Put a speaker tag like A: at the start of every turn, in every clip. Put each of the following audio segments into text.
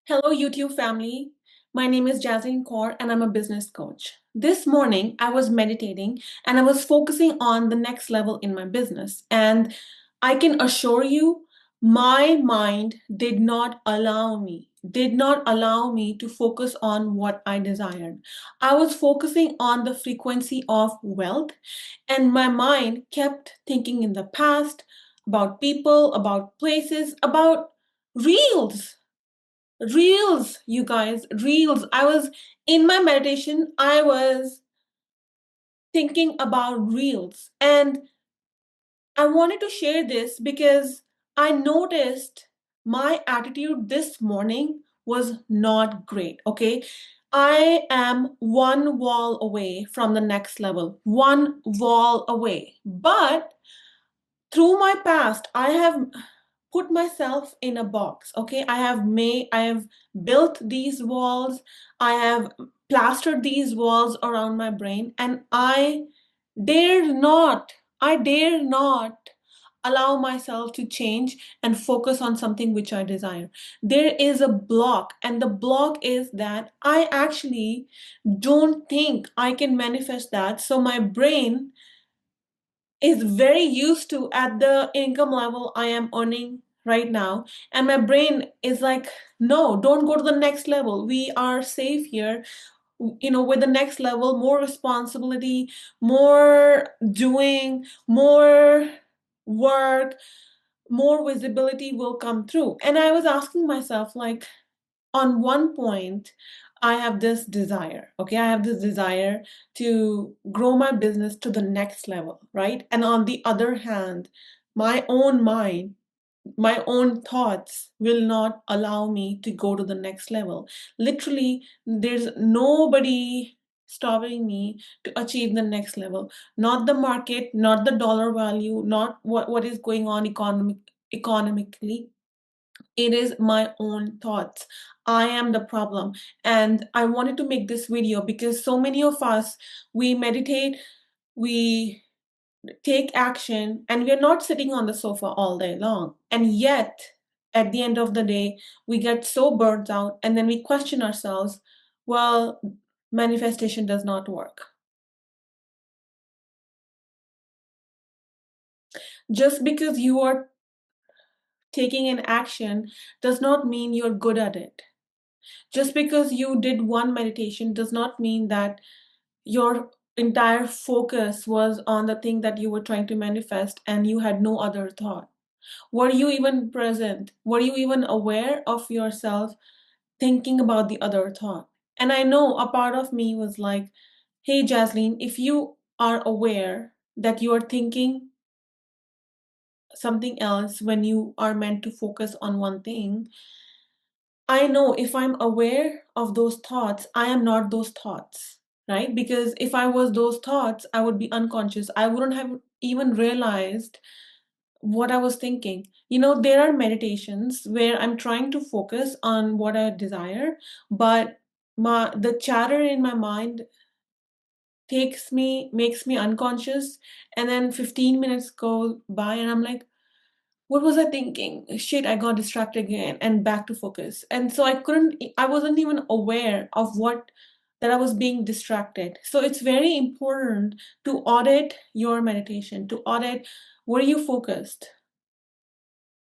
A: Hello, YouTube family. My name is Jaslyn Kaur and I'm a business coach. This morning, I was meditating and I was focusing on the next level in my business. And I can assure you, my mind did not allow me to focus on what I desired. I was focusing on the frequency of wealth, and my mind kept thinking in the past about people, about places, about reels. Reels, you guys, reels. I was in my meditation, I was thinking about reels. And I wanted to share this because I noticed my attitude this morning was not great. Okay. I am one wall away from the next level, one wall away. But through my past, I have put myself in a box. Okay, I have built these walls, I have plastered these walls around my brain, and I dare not allow myself to change and focus on something which I desire. There is a block, and the block is that I actually don't think I can manifest that. So my brain is very used to at the income level I am earning right now. And my brain is like, no, don't go to the next level. We are safe here. With the next level, more responsibility, more doing, more work, more visibility will come through. And I was asking myself, like, on one point, I have this desire. Okay, I have this desire to grow my business to the next level, right? And on the other hand, my own mind, my own thoughts will not allow me to go to the next level. Literally, there's nobody stopping me to achieve the next level. Not the market, not the dollar value, not what is going on economically. It is my own thoughts. I am the problem. And I wanted to make this video because so many of us, we meditate, we take action, and we're not sitting on the sofa all day long. And yet, at the end of the day, we get so burnt out and then we question ourselves, well, manifestation does not work. Just because you are taking an action does not mean you're good at it. Just because you did one meditation does not mean that your entire focus was on the thing that you were trying to manifest and you had no other thought. Were you even present? Were you even aware of yourself thinking about the other thought? And I know a part of me was like, hey, Jaslyn, if you are aware that you are thinking something else when you are meant to focus on one thing, I know if I'm aware of those thoughts, I am not those thoughts, right? Because if I was those thoughts, I would be unconscious. I wouldn't have even realized what I was thinking. There are meditations where I'm trying to focus on what I desire, but the chatter in my mind makes me unconscious, and then 15 minutes go by and I'm like, what was I thinking? Shit, I got distracted again and back to focus. And so I wasn't even aware of that I was being distracted. So it's very important to audit your meditation, to audit were you focused?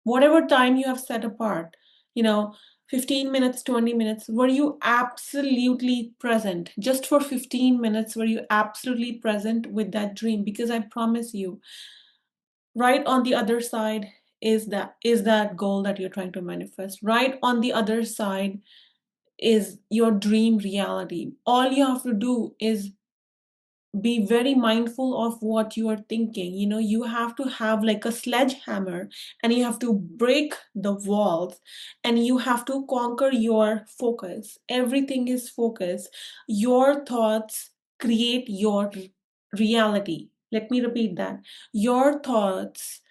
A: Whatever time you have set apart, you know, 15 minutes, 20 minutes, were you absolutely present? Just for 15 minutes, were you absolutely present with that dream? Because I promise you, right on the other side is that goal that you're trying to manifest. Right on the other side is your dream reality. All you have to do is be very mindful of what you are thinking. You have to have like a sledgehammer, and you have to break the walls, and you have to conquer your focus. Everything is focus. Your thoughts create your reality. Let me repeat that. Your thoughts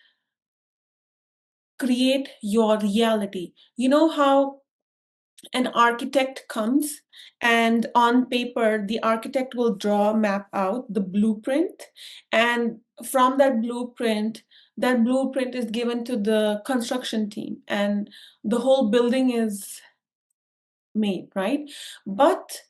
A: create your reality. You know how an architect comes, and on paper the architect will map out the blueprint, and from that blueprint is given to the construction team, and the whole building is made, right? But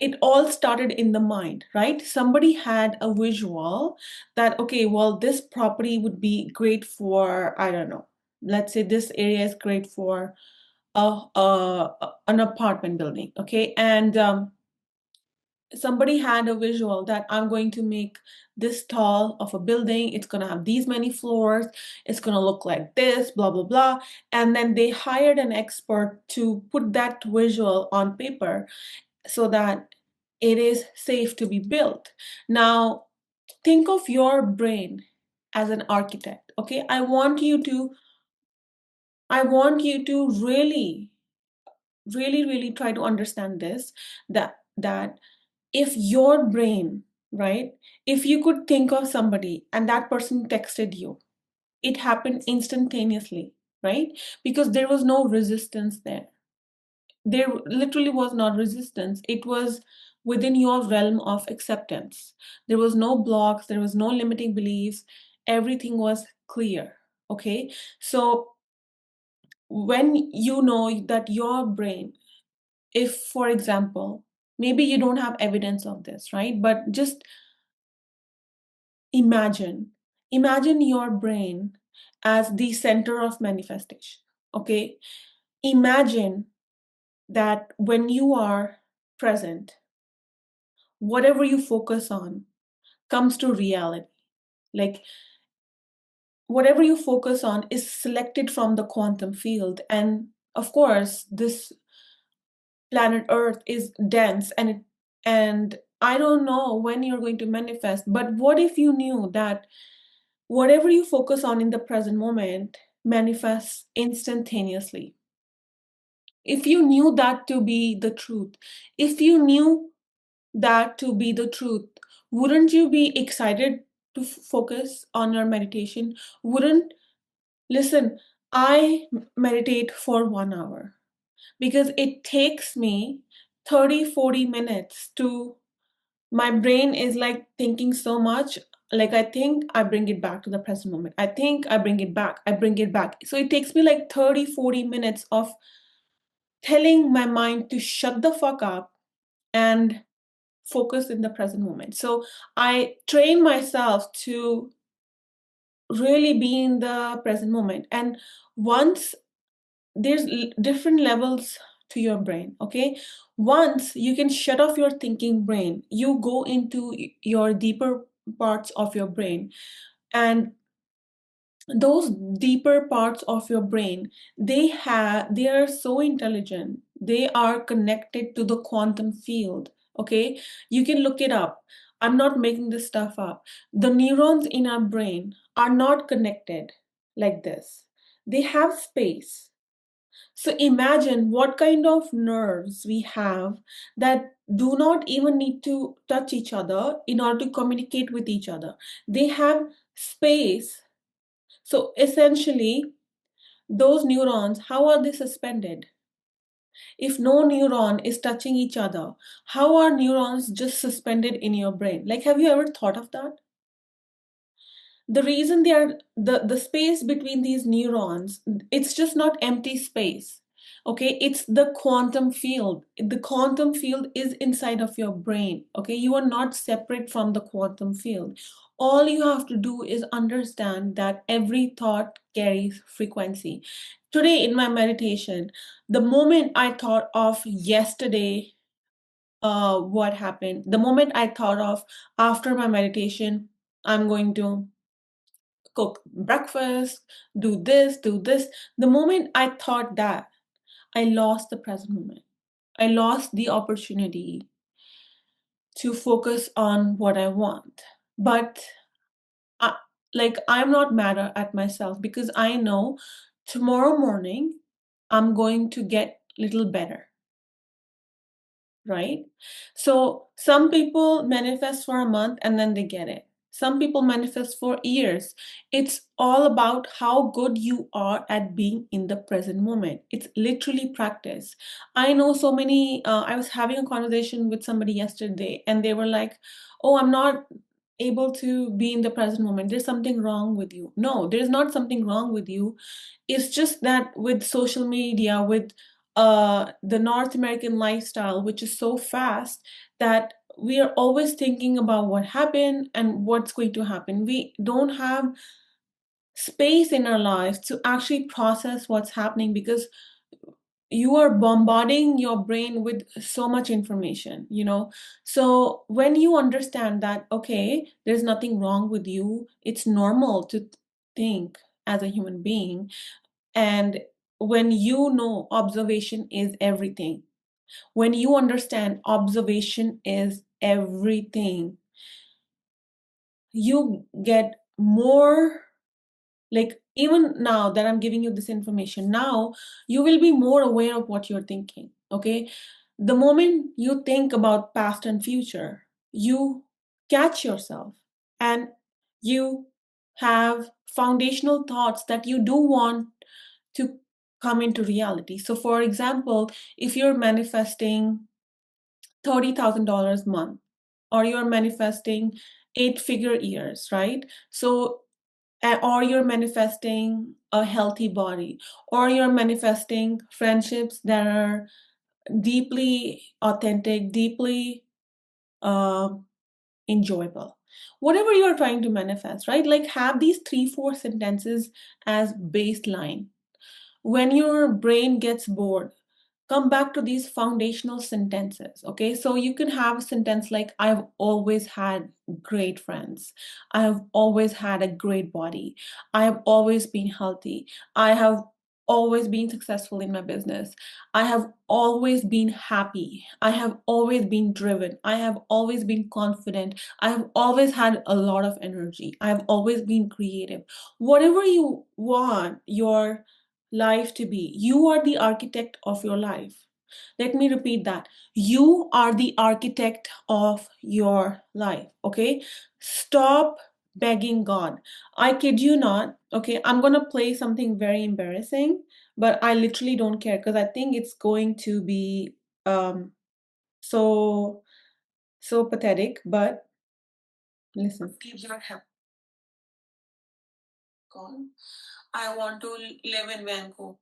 A: it all started in the mind, right? Somebody had a visual that, okay, well, this property would be great for, I don't know, let's say this area is great for an apartment building, okay? And somebody had a visual that I'm going to make this tall of a building, it's going to have these many floors, it's going to look like this, blah, blah, blah. And then they hired an expert to put that visual on paper so that it is safe to be built. Now, think of your brain as an architect, okay? I want you to really, really, really try to understand this, that if your brain, right, if you could think of somebody and that person texted you, it happened instantaneously, right? Because there was no resistance there. There literally was not resistance. It was within your realm of acceptance. There was no blocks, there was no limiting beliefs. Everything was clear. Okay. So when you know that your brain, if, for example, maybe you don't have evidence of this, right? But just imagine your brain as the center of manifestation. Okay. Imagine that when you are present, whatever you focus on comes to reality. Like whatever you focus on is selected from the quantum field. And of course, this planet Earth is dense, and I don't know when you're going to manifest, but what if you knew that whatever you focus on in the present moment manifests instantaneously? If you knew that to be the truth, if you knew that to be the truth, wouldn't you be excited to focus on your meditation? Wouldn't, listen, I meditate for 1 hour because it takes me 30-40 minutes to, my brain is like thinking so much. Like I think, I bring it back to the present moment. I think, I bring it back. I bring it back. So it takes me like 30-40 minutes of telling my mind to shut the fuck up and focus in the present moment. So I train myself to really be in the present moment. And once there's different levels to your brain, okay? Once you can shut off your thinking brain, you go into your deeper parts of your brain. And those deeper parts of your brain, they are so intelligent, they are connected to the quantum field. Okay, you can look it up. I'm not making this stuff up. The neurons in our brain are not connected like this, they have space. So imagine what kind of nerves we have that do not even need to touch each other in order to communicate with each other. They have space. So essentially, those neurons, how are they suspended? If no neuron is touching each other, how are neurons just suspended in your brain? Like, have you ever thought of that? The reason they are, the space between these neurons, it's just not empty space. Okay, it's the quantum field. The quantum field is inside of your brain. Okay, you are not separate from the quantum field. All you have to do is understand that every thought carries frequency. Today in my meditation, the moment I thought of yesterday, what happened, the moment I thought of after my meditation, I'm going to cook breakfast, do this, do this. The moment I thought that, I lost the present moment. I lost the opportunity to focus on what I want. But I, like, I'm not mad at myself because I know tomorrow morning I'm going to get little better, right? So some people manifest for a month and then they get it. Some people manifest for years. It's all about how good you are at being in the present moment. It's literally practice. I know so many, I was having a conversation with somebody yesterday and they were like, oh, I'm not able to be in the present moment. There's something wrong with you. No, there's not something wrong with you. It's just that with social media, with the North American lifestyle, which is so fast that we are always thinking about what happened and what's going to happen. We don't have space in our lives to actually process what's happening because you are bombarding your brain with so much information, so when you understand that, okay, there's nothing wrong with you, it's normal to think as a human being, and when you know observation is everything, when you understand observation is everything, you get more, like, even now that I'm giving you this information, now you will be more aware of what you're thinking. Okay, the moment you think about past and future, you catch yourself and you have foundational thoughts that you do want to come into reality. So for example, if you're manifesting $30,000 a month, or you're manifesting 8-figure years, right? So or you're manifesting a healthy body, or you're manifesting friendships that are deeply authentic, deeply uh, enjoyable. Whatever you're trying to manifest, right? Like, have these 3-4 sentences as baseline. When your brain gets bored, come back to these foundational sentences. Okay, so you can have a sentence like, I've always had great friends, I have always had a great body, I have always been healthy, I have always been successful in my business, I have always been happy, I have always been driven, I have always been confident, I have always had a lot of energy, I have always been creative. Whatever you want your life to be, you are the architect of your life. Let me repeat that. You are the architect of your life. Okay, stop begging God. I kid you not. Okay, I'm gonna play something very embarrassing, but I literally don't care because I think it's going to be um so so pathetic. But listen. Need your help, God. I want to live in Vancouver.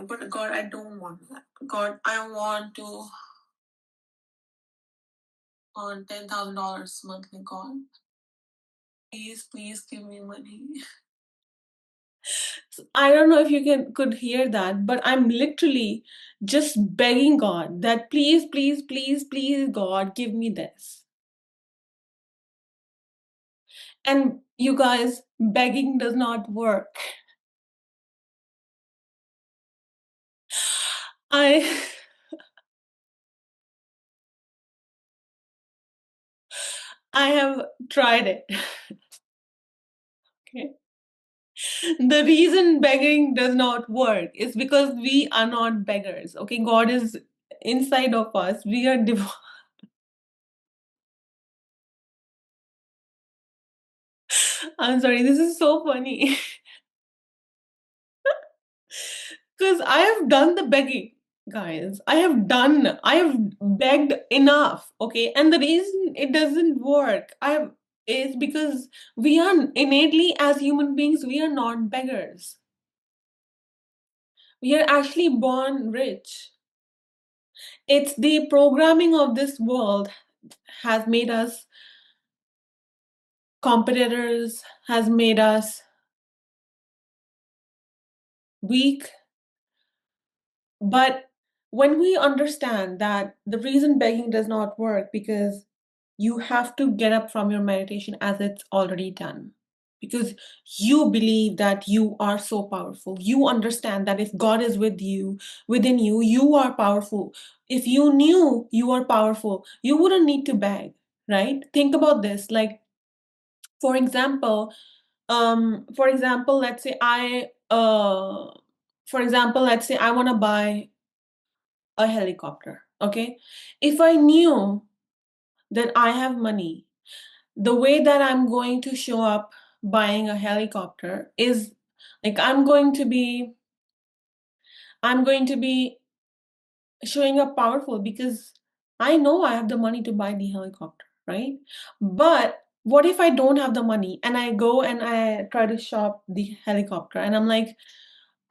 A: But God, I don't want that. God, I want to earn $10,000 monthly. God, please, please give me money. So I don't know if you could hear that, but I'm literally just begging God that please, please, please, please, God, give me this. And you guys, begging does not work. I I have tried it. Okay. The reason begging does not work is because we are not beggars. Okay, God is inside of us. We are I'm sorry, this is so funny. Because I have done the begging, guys. I have begged enough, okay? And the reason it doesn't work, is because we are innately, as human beings, we are not beggars. We are actually born rich. It's the programming of this world has made us competitors, has made us weak. But when we understand that the reason begging does not work because you have to get up from your meditation as it's already done. Because you believe that you are so powerful. You understand that if God is with you, within you, you are powerful. If you knew you are powerful, you wouldn't need to beg, right? Think about this. Like, for example, let's say let's say I want to buy a helicopter. Okay, if I knew that I have money, the way that I'm going to show up buying a helicopter is like I'm going to be showing up powerful because I know I have the money to buy the helicopter, right? But what if I don't have the money and I go and I try to shop the helicopter and I'm like,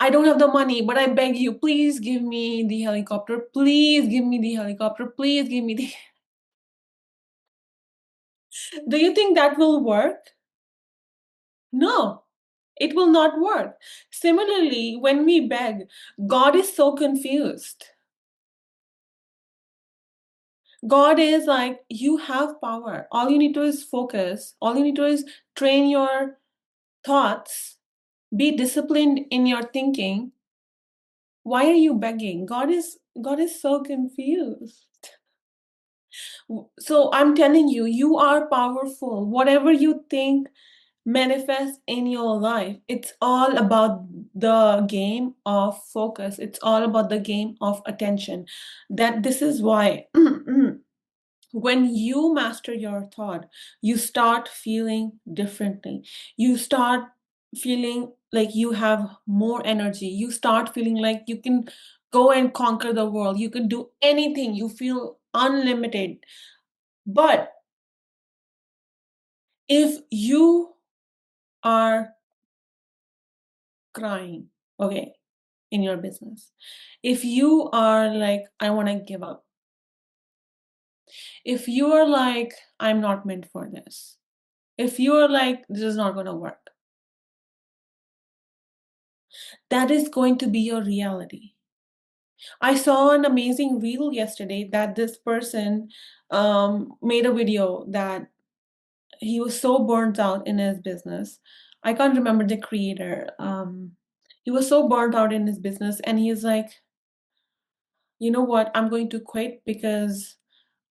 A: I don't have the money, but I beg you, please give me the helicopter. Please give me the helicopter. Please give me the. Do you think that will work? No, it will not work. Similarly, when we beg, God is so confused. God is like, you have power. All you need to is focus. All you need to is train your thoughts, be disciplined in your thinking. Why are you begging? God is so confused. So I'm telling you, you are powerful. Whatever you think manifest in your life, it's all about the game of focus. It's all about the game of attention. That this is why when you master your thought, you start feeling differently. You start feeling like you have more energy. You start feeling like you can go and conquer the world. You can do anything. You feel unlimited. But if you are crying, okay, in your business, if you are like, I want to give up, if you are like, I'm not meant for this, if you are like, this is not going to work, that is going to be your reality. I saw an amazing reel yesterday that this person made a video that he was so burnt out in his business. I can't remember the creator. He was so burnt out in his business, and he's like, you know what? I'm going to quit because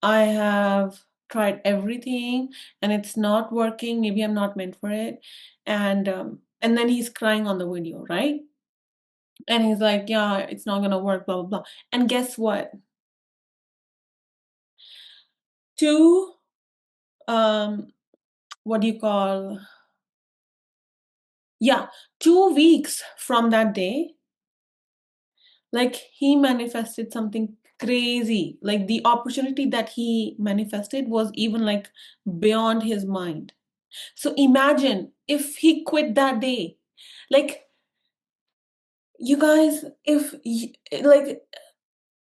A: I have tried everything and it's not working. Maybe I'm not meant for it. And then he's crying on the video, right? And he's like, yeah, it's not gonna work, blah blah blah. And guess what? Two, um, what do you call? Yeah, 2 weeks from that day, like he manifested something crazy. Like the opportunity that he manifested was even like beyond his mind. So imagine if he quit that day. Like, you guys, like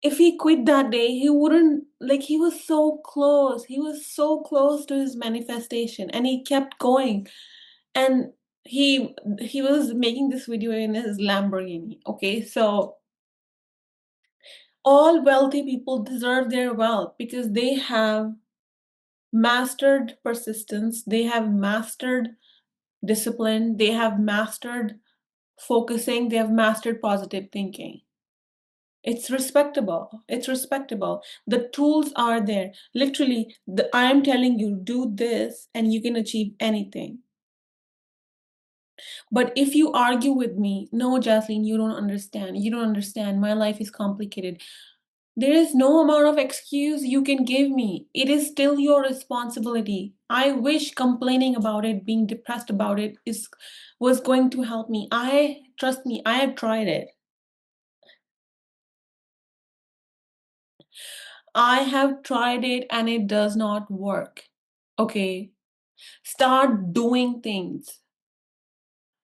A: if he quit that day, he wouldn't, like, he was so close. He was so close to his manifestation, and he kept going. And he was making this video in his Lamborghini. Okay, so all wealthy people deserve their wealth because they have mastered persistence, they have mastered discipline, they have mastered focusing, they have mastered positive thinking. It's respectable. It's respectable. The tools are there. Literally, I'm telling you, do this and you can achieve anything. But if you argue with me, no, Jaslyn, you don't understand. You don't understand. My life is complicated. There is no amount of excuse you can give me. It is still your responsibility. I wish complaining about it, being depressed about it was going to help me. Trust me, I have tried it. I have tried it and it does not work. Okay, start doing things.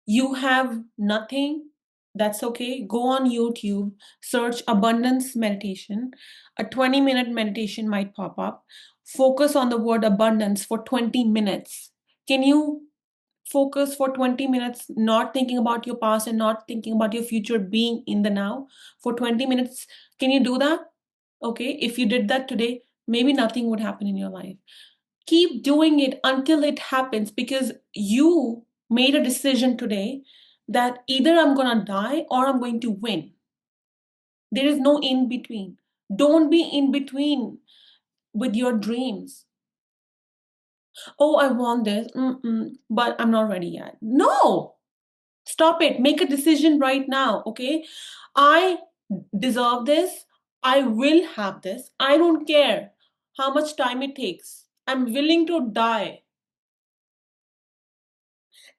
A: You have nothing, that's okay. Go on YouTube, search abundance meditation. A 20-minute meditation might pop up. Focus on the word abundance for 20 minutes. Can you focus for 20 minutes, not thinking about your past and not thinking about your future, being in the now for 20 minutes? Can you do that? Okay, if you did that today, maybe nothing would happen in your life. Keep doing it until it happens, because you made a decision today that either I'm going to die or I'm going to win. There is no in between. Don't be in between with your dreams. Oh, I want this, but I'm not ready yet. No, stop it. Make a decision right now, okay? I deserve this. I will have this. I don't care how much time it takes. I'm willing to die.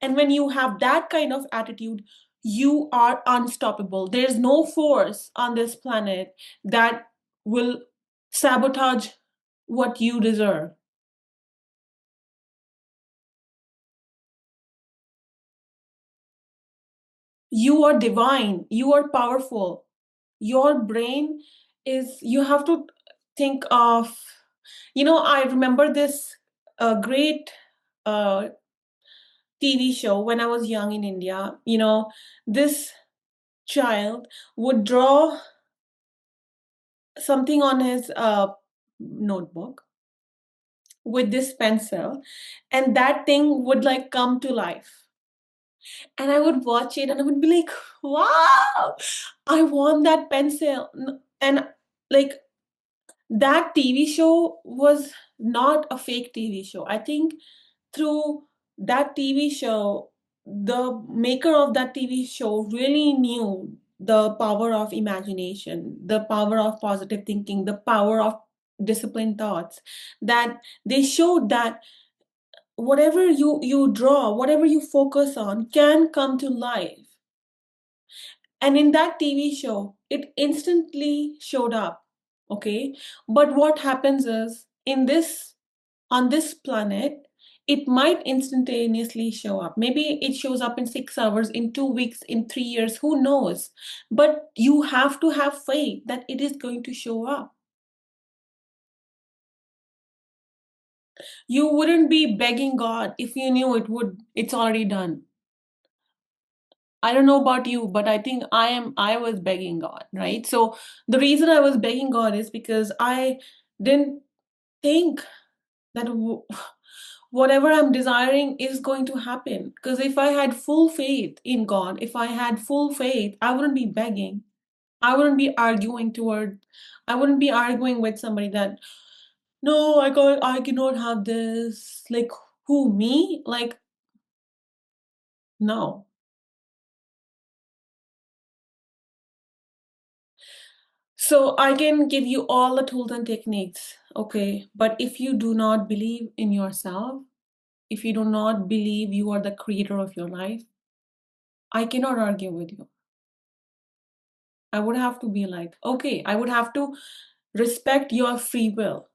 A: And when you have that kind of attitude, you are unstoppable. There's no force on this planet that will sabotage what you deserve. You are divine, you are powerful. Your brain is, you have to think of, I remember this great uh, TV show when I was young in India. This child would draw something on his notebook with this pencil, and that thing would like come to life. And I would watch it and I would be like, wow, I want that pencil. And like, that TV show was not a fake TV show. I think through that TV show, the maker of that TV show really knew the power of imagination, the power of positive thinking, the power of disciplined thoughts. That they showed that whatever you draw, whatever you focus on, can come to life. And in that TV show, it instantly showed up. Okay. But what happens is, on this planet, it might instantaneously show up. Maybe it shows up in 6 hours, in 2 weeks, in 3 years, who knows? But you have to have faith that it is going to show up. You wouldn't be begging God if you knew it's already done. I don't know about you, but I think I was begging God, right? So the reason I was begging God is because I didn't think that whatever I'm desiring is going to happen. Because if I had full faith in God, if I had full faith, I wouldn't be begging. I wouldn't be I wouldn't be arguing with somebody that, no, I cannot have this. Like, who, me? Like, no. So I can give you all the tools and techniques, okay? But if you do not believe in yourself, if you do not believe you are the creator of your life, I cannot argue with you. I would have to be like, okay, I would have to respect your free will.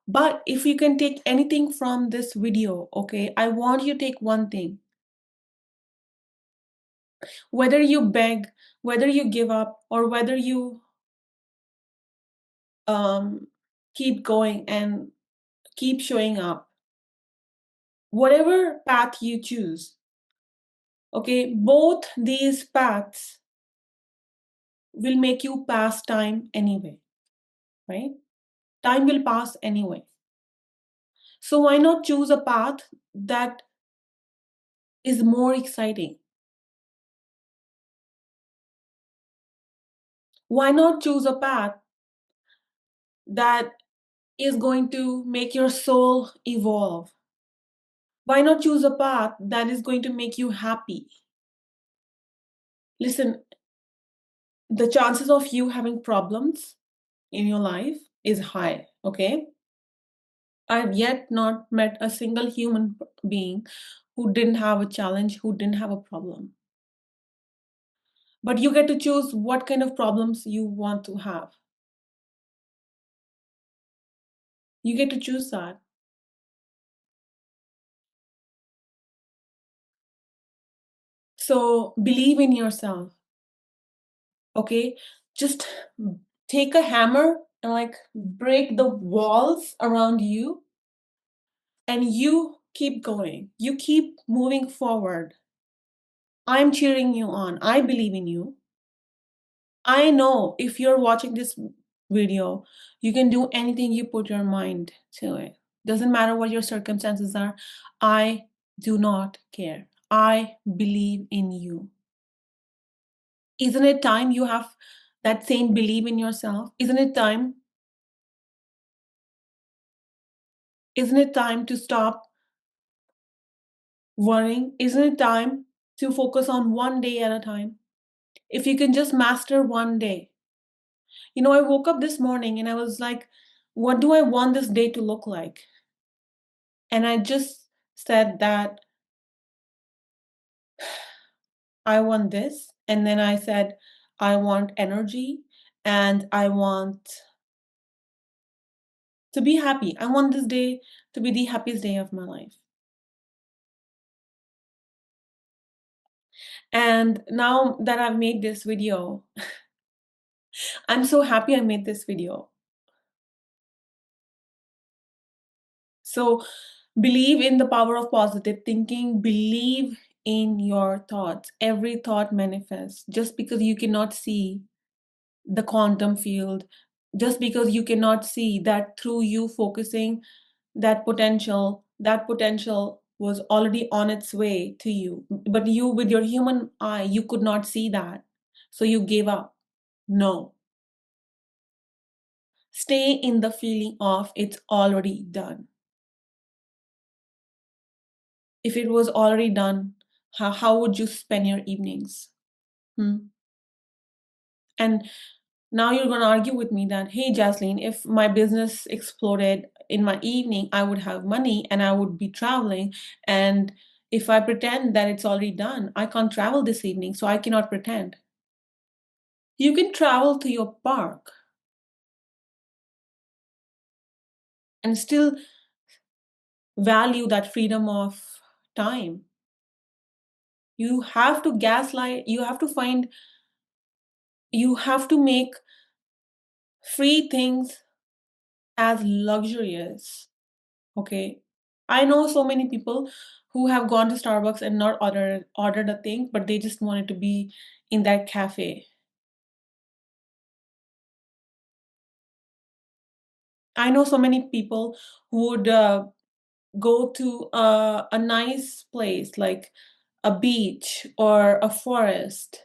A: But if you can take anything from this video, okay, I want you to take one thing. Whether you beg, whether you give up, or whether you um, keep going and keep showing up, whatever path you choose, okay, both these paths will make you pass time anyway, right? Time will pass anyway. So why not choose a path that is more exciting? Why not choose a path that is going to make your soul evolve? Why not choose a path that is going to make you happy? Listen, the chances of you having problems in your life is high, okay? I've yet not met a single human being who didn't have a challenge, who didn't have a problem. But you get to choose what kind of problems you want to have. You get to choose that. So believe in yourself, okay? Just take a hammer and like break the walls around you, and you keep going. You keep moving forward. I'm cheering you on. I believe in you. I know if you're watching this video, you can do anything you put your mind to it. Doesn't matter what your circumstances are. I do not care. I believe in you. Isn't it time you have that same belief in yourself? Isn't it time? Isn't it time to stop worrying? Isn't it time to focus on one day at a time? If you can just master one day. I woke up this morning and I was like, what do I want this day to look like? And I just said that I want this. And then I said, I want energy and I want to be happy. I want this day to be the happiest day of my life. And now that I've made this video, I'm so happy I made this video. So believe in the power of positive thinking, believe in your thoughts. Every thought manifests. Just because you cannot see the quantum field, just because you cannot see that through you focusing that potential was already on its way to you. But you, with your human eye, you could not see that. So you gave up. No. Stay in the feeling of it's already done. If it was already done, how would you spend your evenings? Hmm? And now you're going to argue with me that, hey, Jasleen, if my business exploded in my evening, I would have money and I would be traveling. And if I pretend that it's already done, I can't travel this evening, so I cannot pretend. You can travel to your park and still value that freedom of time. You have to gaslight, you have to make free things as luxurious. Okay. I know so many people who have gone to Starbucks and not ordered a thing, but they just wanted to be in that cafe. I know so many people who would go to a nice place like a beach or a forest,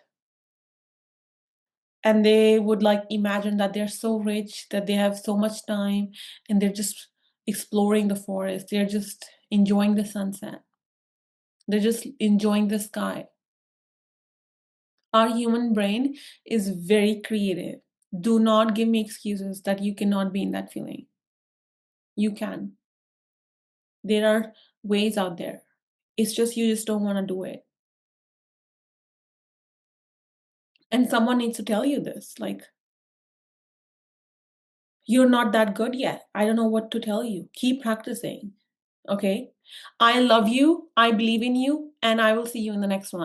A: and they would like imagine that they're so rich that they have so much time and they're just exploring the forest. They're just enjoying the sunset. They're just enjoying the sky. Our human brain is very creative. Do not give me excuses that you cannot be in that feeling. You can. There are ways out there. It's just you just don't want to do it. And someone needs to tell you this. Like, you're not that good yet. I don't know what to tell you. Keep practicing. Okay? I love you. I believe in you. And I will see you in the next one.